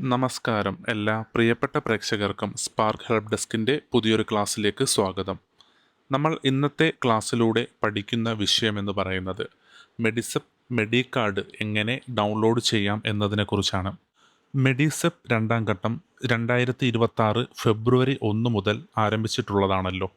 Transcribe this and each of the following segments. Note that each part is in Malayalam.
നമസ്കാരം എല്ലാ പ്രിയപ്പെട്ട പ്രേക്ഷകർക്കും സ്പാർക്ക് ഹെൽപ്പ് ഡെസ്കിൻ്റെ പുതിയൊരു ക്ലാസ്സിലേക്ക് സ്വാഗതം. നമ്മൾ ഇന്നത്തെ ക്ലാസ്സിലൂടെ പഠിക്കുന്ന വിഷയം എന്ന് പറയുന്നത് മെഡിസെപ്പ് മെഡികാർഡ് എങ്ങനെ ഡൗൺലോഡ് ചെയ്യാം എന്നതിനെക്കുറിച്ചാണ്. മെഡിസെപ്പ് രണ്ടാം ഘട്ടം 2026 ഫെബ്രുവരി 1 മുതൽ ആരംഭിച്ചിട്ടുള്ളതാണല്ലോ.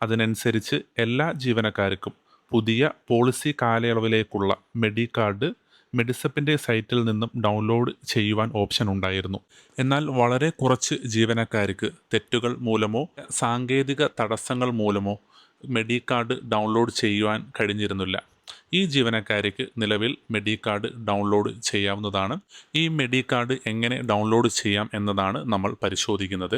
അതിനനുസരിച്ച് എല്ലാ ജീവനക്കാർക്കും പുതിയ പോളിസി കാലയളവിലേക്കുള്ള മെഡികാർഡ് മെഡിസെപ്പിൻ്റെ സൈറ്റിൽ നിന്നും ഡൗൺലോഡ് ചെയ്യുവാൻ ഓപ്ഷൻ ഉണ്ടായിരുന്നു. എന്നാൽ വളരെ കുറച്ച് ജീവനക്കാർക്ക് തെറ്റുകൾ മൂലമോ സാങ്കേതിക തടസ്സങ്ങൾ മൂലമോ മെഡികാർഡ് ഡൗൺലോഡ് ചെയ്യുവാൻ കഴിഞ്ഞിരുന്നില്ല. ഈ ജീവനക്കാർക്ക് നിലവിൽ മെഡികാർഡ് ഡൗൺലോഡ് ചെയ്യാവുന്നതാണ്. ഈ മെഡികാർഡ് എങ്ങനെ ഡൗൺലോഡ് ചെയ്യാം എന്നതാണ് നമ്മൾ പരിശോധിക്കുന്നത്.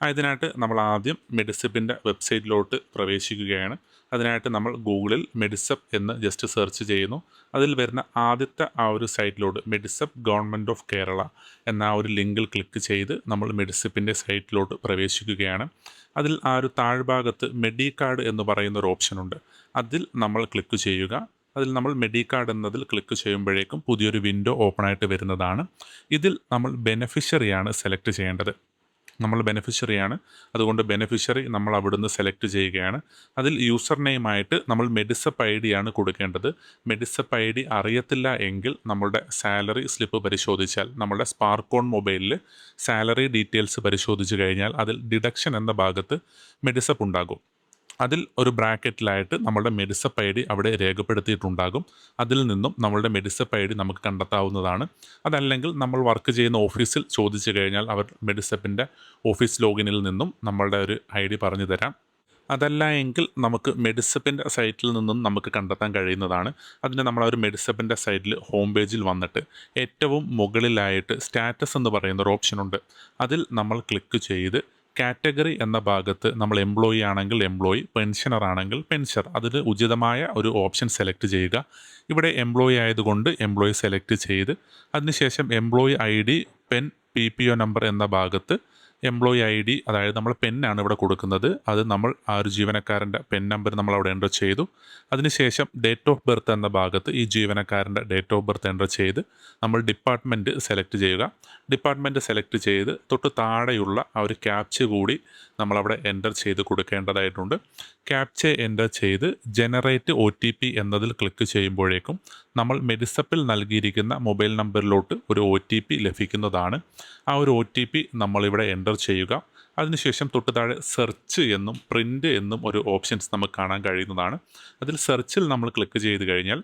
അതിനായിട്ട് നമ്മൾ ആദ്യം മെഡിസെപ്പിൻ്റെ വെബ്സൈറ്റിലോട്ട് പ്രവേശിക്കുകയാണ്. അതിനായിട്ട് നമ്മൾ ഗൂഗിളിൽ മെഡിസെപ്പ് എന്ന് ജസ്റ്റ് സെർച്ച് ചെയ്യുന്നു. അതിൽ വരുന്ന ആദ്യത്തെ ആ ഒരു സൈറ്റിലോട്ട് മെഡിസെപ്പ് ഗവൺമെൻറ് ഓഫ് കേരള എന്ന ആ ഒരു ലിങ്കിൽ ക്ലിക്ക് ചെയ്ത് നമ്മൾ മെഡിസെപ്പിൻ്റെ സൈറ്റിലോട്ട് പ്രവേശിക്കുകയാണ്. അതിൽ ആ ഒരു താഴ്ഭാഗത്ത് മെഡികാർഡ് എന്ന് പറയുന്ന ഒരു ഓപ്ഷനുണ്ട്. അതിൽ നമ്മൾ ക്ലിക്ക് ചെയ്യുക. അതിൽ നമ്മൾ മെഡികാർഡ് എന്നതിൽ ക്ലിക്ക് ചെയ്യുമ്പോഴേക്കും പുതിയൊരു വിൻഡോ ഓപ്പൺ ആയിട്ട് വരുന്നതാണ്. ഇതിൽ നമ്മൾ ബെനഫിഷ്യറിയാണ് സെലക്ട് ചെയ്യേണ്ടത്. നമ്മൾ ബെനഫിഷ്യറിയാണ്, അതുകൊണ്ട് ബെനഫിഷ്യറി നമ്മൾ അവിടുന്ന് സെലക്ട് ചെയ്യുകയാണ്. അതിൽ യൂസർ നെയിമായിട്ട് നമ്മൾ മെഡിസെപ്പ് ഐ ഡിയാണ് കൊടുക്കേണ്ടത്. മെഡിസെപ്പ് ഐ ഡി അറിയത്തില്ല എങ്കിൽ നമ്മളുടെ സാലറി സ്ലിപ്പ് പരിശോധിച്ചാൽ, നമ്മളുടെ സ്പാർക്കോൺ മൊബൈലിൽ സാലറി ഡീറ്റെയിൽസ് പരിശോധിച്ച് കഴിഞ്ഞാൽ അതിൽ ഡിഡക്ഷൻ എന്ന ഭാഗത്ത് മെഡിസെപ്പ് ഉണ്ടാകും. അതിൽ ഒരു ബ്രാക്കറ്റിലായിട്ട് നമ്മളുടെ മെഡിസെപ്പ് ഐ ഡി അവിടെ രേഖപ്പെടുത്തിയിട്ടുണ്ടാകും. അതിൽ നിന്നും നമ്മളുടെ മെഡിസെപ്പ് ഐ ഡി നമുക്ക് കണ്ടെത്താവുന്നതാണ്. അതല്ലെങ്കിൽ നമ്മൾ വർക്ക് ചെയ്യുന്ന ഓഫീസിൽ ചോദിച്ചു കഴിഞ്ഞാൽ അവർ മെഡിസെപ്പിൻ്റെ ഓഫീസ് ലോഗിനിൽ നിന്നും നമ്മളുടെ ഒരു ഐ ഡി പറഞ്ഞു തരാം. അതല്ല എങ്കിൽ നമുക്ക് മെഡിസെപ്പിൻ്റെ സൈറ്റിൽ നിന്നും നമുക്ക് കണ്ടെത്താൻ കഴിയുന്നതാണ്. അതിന് നമ്മൾ ഒരു മെഡിസെപ്പിൻ്റെ സൈറ്റിൽ ഹോം പേജിൽ വന്നിട്ട് ഏറ്റവും മുകളിലായിട്ട് സ്റ്റാറ്റസ് എന്ന് പറയുന്ന ഒരു ഓപ്ഷനുണ്ട്. അതിൽ നമ്മൾ ക്ലിക്ക് ചെയ്ത് കാറ്റഗറി എന്ന ഭാഗത്ത് നമ്മൾ എംപ്ലോയി ആണെങ്കിൽ എംപ്ലോയി, പെൻഷനർ ആണെങ്കിൽ പെൻഷർ, അതിൽ ഉചിതമായ ഒരു ഓപ്ഷൻ സെലക്ട് ചെയ്യുക. ഇവിടെ എംപ്ലോയി ആയതുകൊണ്ട് എംപ്ലോയി സെലക്ട് ചെയ്ത് അതിനുശേഷം employee I D pen PPO number എന്ന ഭാഗത്ത് എംപ്ലോയി ഐ ഡി, അതായത് നമ്മൾ പെന്നാണ് ഇവിടെ കൊടുക്കുന്നത്, അത് നമ്മൾ ആ ഒരു ജീവനക്കാരൻ്റെ പെൻ നമ്പർ നമ്മൾ അവിടെ എൻ്റർ ചെയ്തു. അതിനുശേഷം ഡേറ്റ് ഓഫ് ബർത്ത് എന്ന ഭാഗത്ത് ഈ ജീവനക്കാരൻ്റെ ഡേറ്റ് ഓഫ് ബർത്ത് എൻ്റർ ചെയ്ത് നമ്മൾ ഡിപ്പാർട്ട്മെൻറ്റ് സെലക്ട് ചെയ്യുക. ഡിപ്പാർട്ട്മെൻറ്റ് സെലക്ട് ചെയ്ത് തൊട്ട് താഴെയുള്ള ആ ഒരു ക്യാപ്ച കൂടി നമ്മളവിടെ എൻ്റർ ചെയ്ത് കൊടുക്കേണ്ടതായിട്ടുണ്ട്. ക്യാപ്ച എൻ്റർ ചെയ്ത് ജനറേറ്റ് OTP എന്നതിൽ ക്ലിക്ക് ചെയ്യുമ്പോഴേക്കും നമ്മൾ മെഡിസെപ്പിൽ നൽകിയിരിക്കുന്ന മൊബൈൽ നമ്പറിലോട്ട് ഒരു OTP ലഭിക്കുന്നതാണ്. ആ ഒരു OTP നമ്മളിവിടെ എൻ്റർ ചെയ്യുക. അതിനുശേഷം തൊട്ട് താഴെ സെർച്ച് എന്നും പ്രിൻ്റ് എന്നും ഒരു ഓപ്ഷൻസ് നമുക്ക് കാണാൻ കഴിയുന്നതാണ്. അതിൽ സെർച്ചിൽ നമ്മൾ ക്ലിക്ക് ചെയ്ത് കഴിഞ്ഞാൽ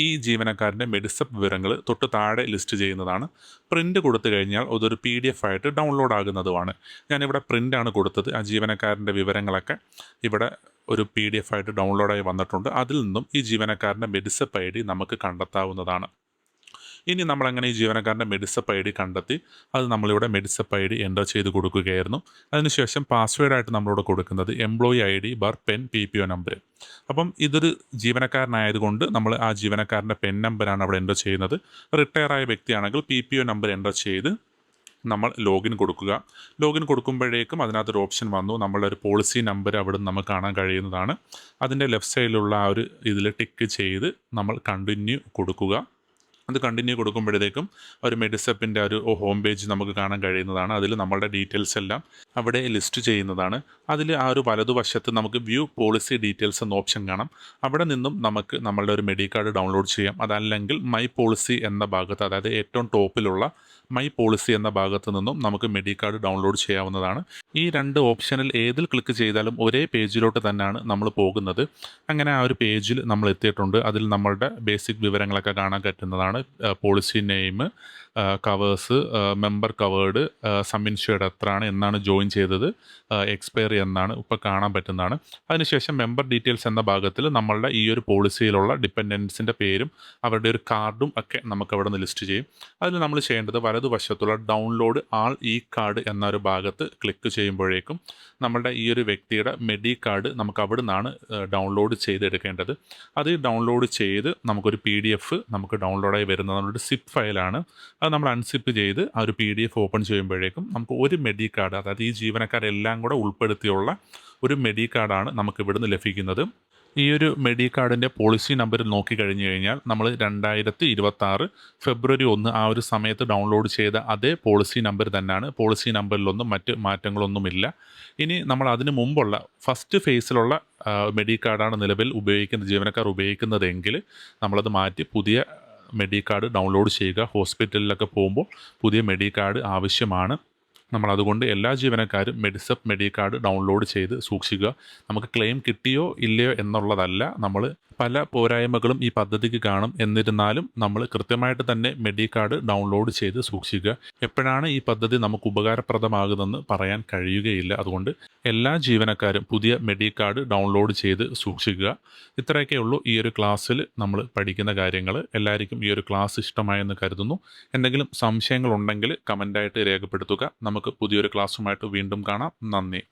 ഈ ജീവനക്കാരൻ്റെ മെഡിസെപ്പ് വിവരങ്ങൾ തൊട്ട് താഴെ ലിസ്റ്റ് ചെയ്യുന്നതാണ്. പ്രിൻ്റ് കൊടുത്തു കഴിഞ്ഞാൽ അതൊരു PDF ആയിട്ട് ഡൗൺലോഡ് ആകുന്നതുമാണ്. ഞാനിവിടെ പ്രിൻ്റാണ് കൊടുത്തത്. ആ ജീവനക്കാരൻ്റെ വിവരങ്ങളൊക്കെ ഇവിടെ ഒരു PDF ആയിട്ട് ഡൗൺലോഡായി വന്നിട്ടുണ്ട്. അതിൽ നിന്നും ഈ ജീവനക്കാരൻ്റെ മെഡിസെപ്പ് ഐ ഡി നമുക്ക് കണ്ടെത്താവുന്നതാണ്. ഇനി നമ്മളങ്ങനെ ഈ ജീവനക്കാരൻ്റെ മെഡിസെപ്പ് ഐ ഡി കണ്ടെത്തി അത് നമ്മളിവിടെ മെഡിസെപ്പ് ഐ ഡി എൻ്റർ ചെയ്ത് കൊടുക്കുകയായിരുന്നു. അതിനുശേഷം പാസ്വേഡായിട്ട് നമ്മളിവിടെ കൊടുക്കുന്നത് employee I D pen PPO number. അപ്പം ഇതൊരു ജീവനക്കാരനായതുകൊണ്ട് നമ്മൾ ആ ജീവനക്കാരൻ്റെ പെൻ നമ്പറാണ് അവിടെ എൻ്റർ ചെയ്യുന്നത്. റിട്ടയർ ആയ വ്യക്തിയാണെങ്കിൽ PPO നമ്പർ എൻ്റർ ചെയ്ത് നമ്മൾ ലോഗിൻ കൊടുക്കുക. ലോഗിൻ കൊടുക്കുമ്പോഴേക്കും അതിനകത്തൊരു ഓപ്ഷൻ വന്നു. നമ്മളുടെ ഒരു പോളിസി നമ്പർ അവിടെ നിന്ന് നമുക്ക് കാണാൻ കഴിയുന്നതാണ്. അതിൻ്റെ ലെഫ്റ്റ് സൈഡിലുള്ള ആ ഒരു ഇതിൽ ടിക്ക് ചെയ്ത് നമ്മൾ കണ്ടിന്യൂ കൊടുക്കുക. അത് കണ്ടിന്യൂ കൊടുക്കുമ്പോഴത്തേക്കും ഒരു മെഡിസെപ്പിൻ്റെ ഒരു ഹോം പേജ് നമുക്ക് കാണാൻ കഴിയുന്നതാണ്. അതിൽ നമ്മളുടെ ഡീറ്റെയിൽസ് എല്ലാം അവിടെ ലിസ്റ്റ് ചെയ്യുന്നതാണ്. അതിൽ ആ ഒരു വലതുവശത്ത് നമുക്ക് വ്യൂ പോളിസി ഡീറ്റെയിൽസ് എന്ന ഓപ്ഷൻ കാണാം. അവിടെ നിന്നും നമുക്ക് നമ്മളുടെ ഒരു മെഡികാർഡ് ഡൗൺലോഡ് ചെയ്യാം. അതല്ലെങ്കിൽ മൈ പോളിസി എന്ന ഭാഗത്ത്, അതായത് ഏറ്റവും ടോപ്പിലുള്ള മൈ പോളിസി എന്ന ഭാഗത്ത് നിന്നും നമുക്ക് മെഡികാർഡ് ഡൗൺലോഡ് ചെയ്യാവുന്നതാണ്. ഈ രണ്ട് ഓപ്ഷനിൽ ഏതിൽ ക്ലിക്ക് ചെയ്താലും ഒരേ പേജിലോട്ട് തന്നെയാണ് നമ്മൾ പോകുന്നത്. അങ്ങനെ ആ ഒരു പേജിൽ നമ്മൾ എത്തിയിട്ടുണ്ട്. അതിൽ നമ്മളുടെ ബേസിക് വിവരങ്ങളൊക്കെ കാണാൻ പറ്റുന്നതാണ്. Policy name, covers, member covered, sum insured എത്രയാണ്, എന്നാണ് ജോയിൻ ചെയ്തത്, എക്സ്പയറി എന്നാണ് ഇപ്പോൾ കാണാൻ പറ്റുന്നതാണ്. അതിനുശേഷം മെമ്പർ ഡീറ്റെയിൽസ് എന്ന ഭാഗത്തിൽ നമ്മളുടെ ഈ ഒരു പോളിസിയിലുള്ള ഡിപ്പെൻഡൻസിൻ്റെ പേരും അവരുടെ ഒരു കാർഡും ഒക്കെ നമുക്ക് അവിടെ നിന്ന് ലിസ്റ്റ് ചെയ്യും. അതിൽ നമ്മൾ ചെയ്യേണ്ടത് വലതുവശത്തുള്ള ഡൗൺലോഡ് ആൾ ഇ കാർഡ് എന്നൊരു ഭാഗത്ത് ക്ലിക്ക് ചെയ്യുമ്പോഴേക്കും നമ്മളുടെ ഈ ഒരു വ്യക്തിയുടെ മെഡികാർഡ് നമുക്ക് അവിടെ നിന്നാണ് ഡൗൺലോഡ് ചെയ്തെടുക്കേണ്ടത്. അത് ഡൗൺലോഡ് ചെയ്ത് നമുക്കൊരു PDF നമുക്ക് ഡൗൺലോഡായി വരുന്നത് നമ്മുടെ സിപ്പ് ഫയലാണ്. അത് നമ്മൾ അൺസിപ്പ് ചെയ്ത് ആ ഒരു PDF ഓപ്പൺ ചെയ്യുമ്പോഴേക്കും നമുക്ക് ഒരു മെഡികാർഡ്, അതായത് ഈ ജീവനക്കാരെല്ലാം കൂടെ ഉൾപ്പെടുത്തിയുള്ള ഒരു മെഡികാർഡാണ് നമുക്ക് ഇവിടുന്ന് ലഭിക്കുന്നത്. ഈ ഒരു മെഡിക്കാർഡിൻ്റെ പോളിസി നമ്പർ നോക്കിക്കഴിഞ്ഞ് കഴിഞ്ഞാൽ നമ്മൾ 2026 ഫെബ്രുവരി 1 ആ ഒരു സമയത്ത് ഡൗൺലോഡ് ചെയ്ത അതേ പോളിസി നമ്പർ തന്നെയാണ്. പോളിസി നമ്പറിലൊന്നും മറ്റ് മാറ്റങ്ങളൊന്നുമില്ല. ഇനി നമ്മൾ അതിന് മുമ്പുള്ള ഫസ്റ്റ് ഫേസിലുള്ള മെഡിക്കാർഡാണ് നിലവിൽ ജീവനക്കാർ ഉപയോഗിക്കുന്നതെങ്കിൽ നമ്മളത് മാറ്റി പുതിയ മെഡിക്കാർഡ് ഡൗൺലോഡ് ചെയ്യുക. ഹോസ്പിറ്റലിലൊക്കെ പോകുമ്പോൾ പുതിയ മെഡിക്കാർഡ് ആവശ്യമാണ്. നമ്മളതുകൊണ്ട് എല്ലാ ജീവനക്കാരും മെഡിസപ്പ് മെഡിക്കാർഡ് ഡൗൺലോഡ് ചെയ്ത് സൂക്ഷിക്കുക. നമുക്ക് ക്ലെയിം കിട്ടിയോ ഇല്ലയോ എന്നുള്ളതല്ല, നമ്മൾ പല പോരായ്മകളും ഈ പദ്ധതിക്ക് കാണും. എന്നിരുന്നാലും നമ്മൾ കൃത്യമായിട്ട് തന്നെ മെഡിക്കാർഡ് ഡൗൺലോഡ് ചെയ്ത് സൂക്ഷിക്കുക. എപ്പോഴാണ് ഈ പദ്ധതി നമുക്ക് ഉപകാരപ്രദമാകുന്നതെന്ന് പറയാൻ കഴിയുകയില്ല. അതുകൊണ്ട് എല്ലാ ജീവനക്കാരും പുതിയ മെഡിക്കാർഡ് ഡൗൺലോഡ് ചെയ്ത് സൂക്ഷിക്കുക. ഇത്രയൊക്കെ ഉള്ളൂ ഈ ഒരു ക്ലാസ്സിൽ നമ്മൾ പഠിക്കുന്ന കാര്യങ്ങൾ. എല്ലാവർക്കും ഈ ഒരു ക്ലാസ് ഇഷ്ടമായെന്ന് കരുതുന്നു. എന്തെങ്കിലും സംശയങ്ങളുണ്ടെങ്കിൽ കമൻ്റായിട്ട് രേഖപ്പെടുത്തുക. നമുക്ക് പുതിയൊരു ക്ലാസ്സുമായിട്ട് വീണ്ടും കാണാം. നന്ദി.